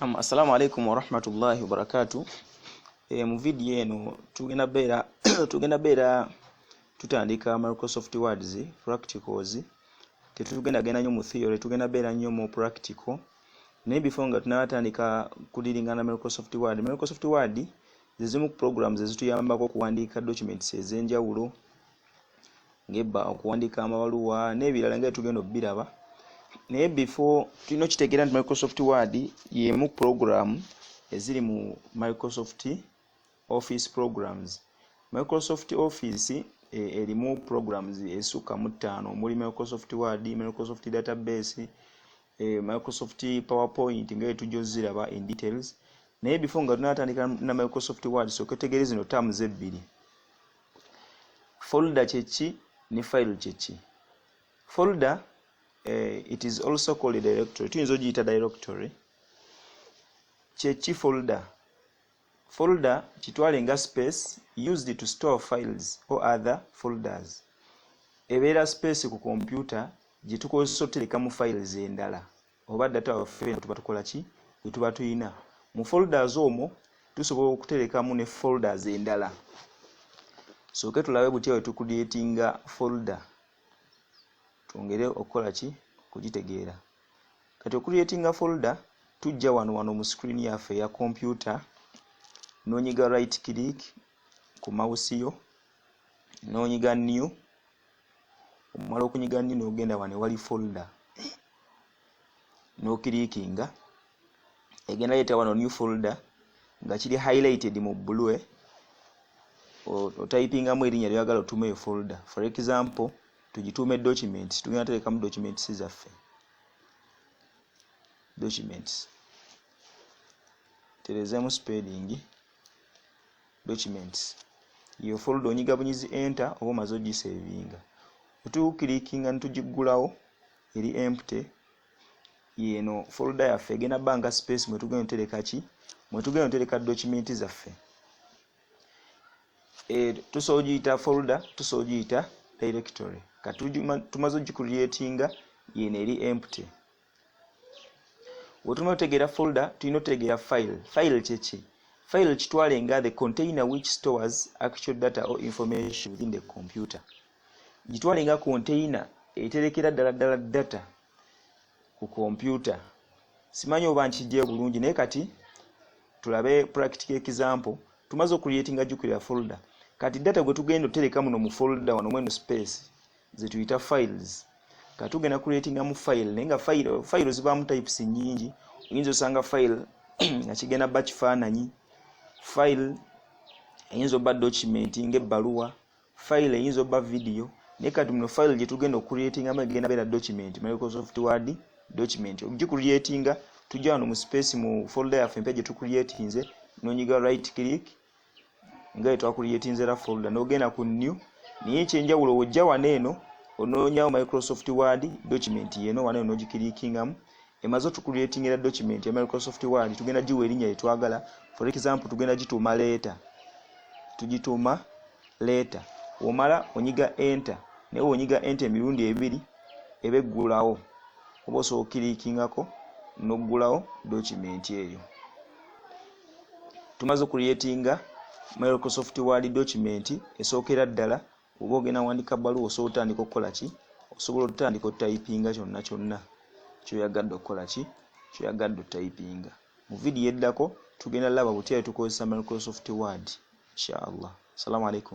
Assalamu alaikum wa rahmatullahi wa barakatuh. Mu video eno tugenda bera tutandika Microsoft Words practicals. Tetugenda genda nnyo mu theory, tugenda bera nnyo mu practical. Naye before nga tunatandika kudiringana Microsoft Word. Microsoft Word zizimu programs ezituyambako okuwandiika documents ez'enjawulo, ngeba okuwandiika amabaluwa n'ebirala nga tugenda obbiraba. Naye before tulina kitegeera nti Microsoft Word yemu program eziri mu Microsoft Office programs. Microsoft Office erimu programs esukka mu 5 muri Microsoft Word, Microsoft Database, Microsoft PowerPoint nga tujoziraba in details. Naye before nga tunatandika na Microsoft Word soketegereze zino terms ebbiri. Folder chechi ne file chechi. Folder it is also called a directory. Tuyinza ogiyita directory. Chechi folder. Folder kitwale nga space used to store files or other folders. Ebeera space ku computer gitukozesa otereka mu files endala. Oba data waffe tuba tukola ki? Tuba tuyina. Mu folders omwo tusobola okuterekamu ne folders endala. So tulabe butya tukuleetinga folder. Tuongere okukola ki? Kugitegeera. Kati okuleetinga folder tujja wano mu screen yaffe ya computer. Nonyiga right click ku mouse yo, nonyiga new. Omala okunyiga new n'ogenda wano wali folder. No clickinga egenda leeta wano new folder nga kiri highlighted mu blue. O typingamu erinnya ly'oyagala otume eyo folder. For example, tugitume documents, tugenda terekamu documents zaffe. Documents. Terezemu spelling documents. Iyo folder onyiga bunyizi enter oba mazo gisavinga. Otu clickinga ntujigulawo eri empty. Yeno folder yaffe egenda banga space mwe tugenda tereka ki? Mwe tugenda tereka documents zaffe. Tusogiyita folder, tusogiyita directory. Tumaze ogicreatinga yeno eri empty. Wotuma otegeera folder, tulina otegeera file. File chechi. File kitwale nga the container which stores actual data or information within the computer. Gitwale nga container eterekera ddala data ku computer. Simanyi oba nkijje bulungi naye kati tulabe practical example. Tumaze okucreatinga jukira folder. Kati data gwe tugenda otereka muno mu folder wano mweno space zituyita files. Kati tugenda creatinga mu file nenga file zibamu types nyingi. Oyinza osanga file nga kigenda ba kifaananyi. File eyinza oba document ng'ebbaluwa. File eyinza oba video. Naye kati muno file gye tugenda okucreatinga mu egenda beera document, Microsoft Word document. Ogicreatinga tujja wano mu space mu folder yaffe mpe gye tucreatinze, nonyiga right click nga etwacreatinze la folder n'ogenda ku new. Naye ekyenjawulo ojja wano eno onoonyawo Microsoft Word document yeno wano eno ogiclickingamu. Emaze tucreatingira document ya Microsoft Word tugenda giwa erinnya lye twagala. For example tugenda gituuma letter. Tugituuma letter. Omala onyiga enter. Naye onyiga enter emirundi ebiri ebeggulawo. Oba osobola okuklickingako n'oggulawo document eyo. Tumaze okucreatinga Microsoft Word document esookera ddala. Oba ogenda wandika bbaluwa osobola otandika okukola ki? Osobola otandika otypinga kyonna kyoyagadde okukola ki? Kyoyagadde otypinga. Mu video eddako tugenda laba butya tukozesa Microsoft Word. Inshallah. Assalamu alaikum.